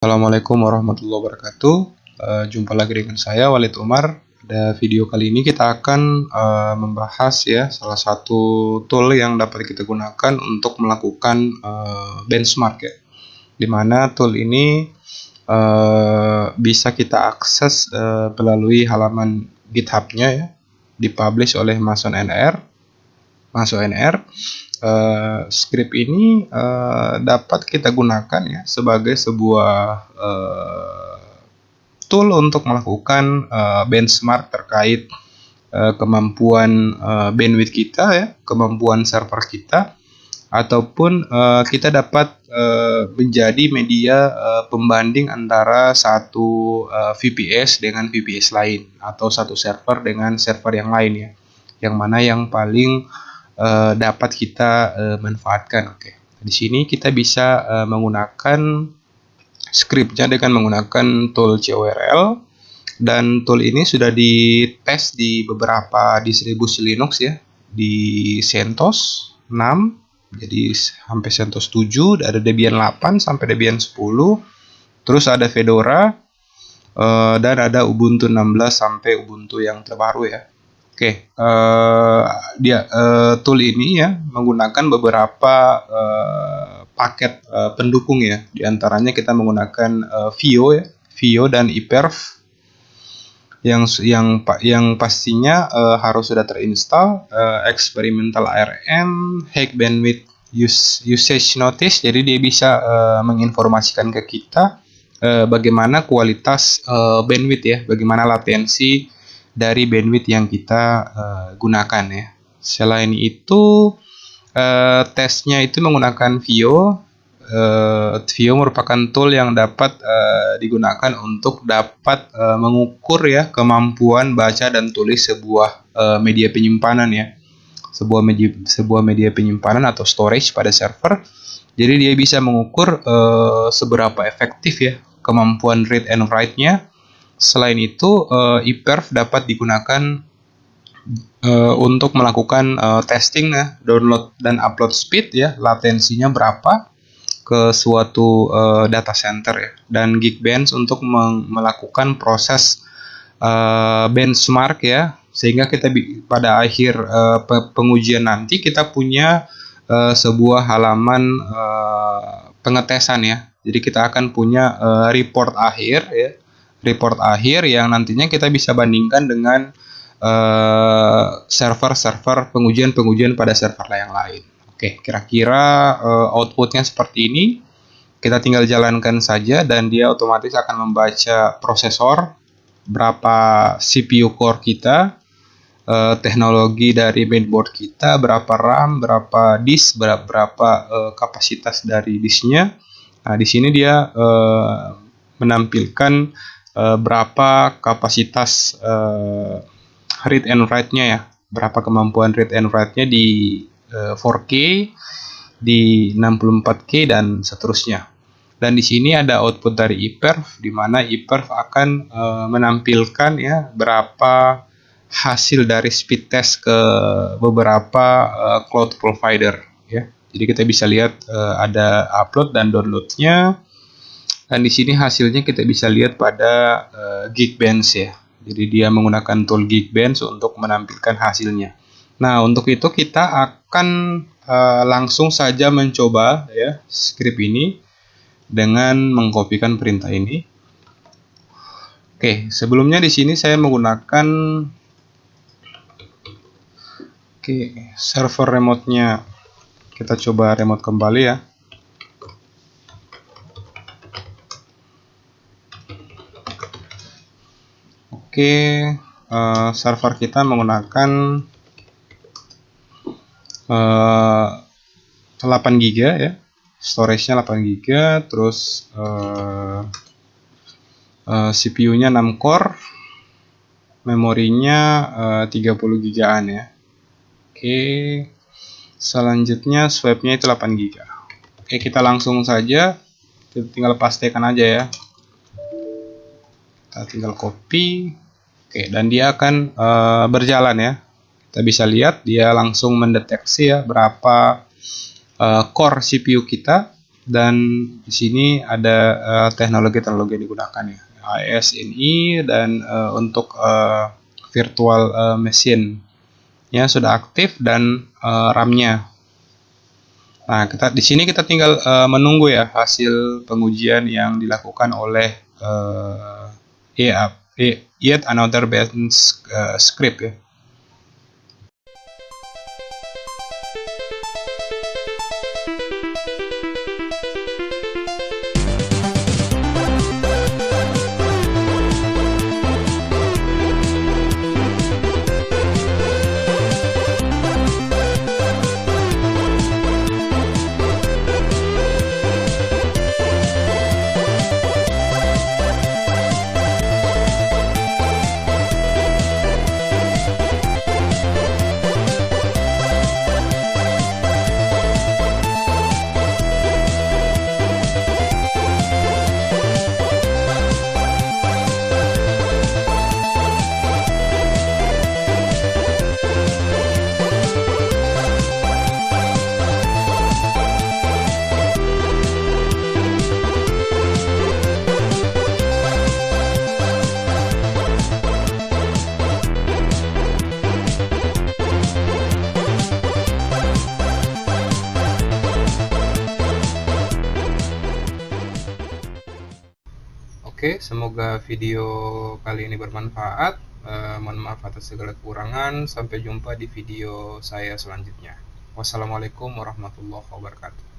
Assalamualaikum warahmatullahi wabarakatuh. Jumpa lagi dengan saya Walid Umar. Pada video kali ini kita akan membahas ya salah satu tool yang dapat kita gunakan untuk melakukan benchmark ya. Dimana tool ini bisa kita akses melalui halaman GitHub-nya ya, dipublish oleh Mason NR. Script ini dapat kita gunakan ya sebagai sebuah tool untuk melakukan benchmark terkait kemampuan bandwidth kita ya, kemampuan server kita, ataupun kita dapat menjadi media pembanding antara satu VPS dengan VPS lain atau satu server dengan server yang lain ya, yang mana yang paling dapat kita manfaatkan. Oke. Di sini kita bisa menggunakan scriptnya dengan menggunakan tool CORL, dan tool ini sudah dites di beberapa distribusi Linux ya, di CentOS 6, jadi sampai CentOS 7, ada Debian 8 sampai Debian 10, terus ada Fedora, dan ada Ubuntu 16 sampai Ubuntu yang terbaru ya. Oke, tool ini ya menggunakan beberapa paket pendukung ya. Di antaranya kita menggunakan VIO dan iPerf yang pastinya harus sudah terinstall, experimental ARM, High Bandwidth Usage Notice. Jadi dia bisa menginformasikan ke kita bagaimana kualitas bandwidth ya, bagaimana latensi dari bandwidth yang kita gunakan ya. Selain itu tesnya itu menggunakan VIO. VIO merupakan tool yang dapat digunakan untuk dapat mengukur ya kemampuan baca dan tulis sebuah media penyimpanan ya, sebuah media penyimpanan atau storage pada server. Jadi dia bisa mengukur seberapa efektif ya kemampuan read and write-nya. Selain itu, iPerf dapat digunakan untuk melakukan testing ya, download dan upload speed ya, latensinya berapa ke suatu data center ya, dan Geekbench untuk melakukan proses benchmark ya, sehingga kita pada akhir pengujian nanti kita punya sebuah halaman pengetesan ya. Jadi kita akan punya report akhir ya, report akhir yang nantinya kita bisa bandingkan dengan server-server pengujian pada server yang lain. Oke, kira-kira outputnya seperti ini. Kita tinggal jalankan saja dan dia otomatis akan membaca prosesor, berapa CPU core kita, teknologi dari mainboard kita, berapa RAM, berapa disk, berapa kapasitas dari disknya. Nah, di sini dia menampilkan berapa kapasitas read and write-nya ya, berapa kemampuan read and write-nya di 4K, di 64K dan seterusnya. Dan di sini ada output dari iPerf, di mana iPerf akan menampilkan ya berapa hasil dari speed test ke beberapa cloud provider ya. Jadi kita bisa lihat ada upload dan downloadnya. Dan di sini hasilnya kita bisa lihat pada Geekbench ya. Jadi dia menggunakan tool Geekbench untuk menampilkan hasilnya. Nah, untuk itu kita akan langsung saja mencoba ya script ini dengan mengkopikan perintah ini. Oke, sebelumnya di sini saya menggunakan server remote-nya. Kita coba remote kembali ya. Oke, server kita menggunakan 8 GB ya, storage-nya 8 GB, terus CPU-nya 6 core, memorinya 30 GB-an ya. Oke, selanjutnya swap-nya itu 8 GB. Oke, kita langsung saja, kita tinggal pastekan aja ya. Kita tinggal copy. Oke, dan dia akan berjalan ya. Kita bisa lihat dia langsung mendeteksi ya berapa core CPU kita, dan di sini ada teknologi-teknologi yang digunakan ya, AES-NI dan untuk virtual machine nya sudah aktif dan RAM-nya. Nah, di sini kita tinggal menunggu ya hasil pengujian yang dilakukan oleh yet another bench script ya. Oke, semoga video kali ini bermanfaat. Mohon maaf atas segala kekurangan. Sampai jumpa di video saya selanjutnya. Wassalamualaikum warahmatullahi wabarakatuh.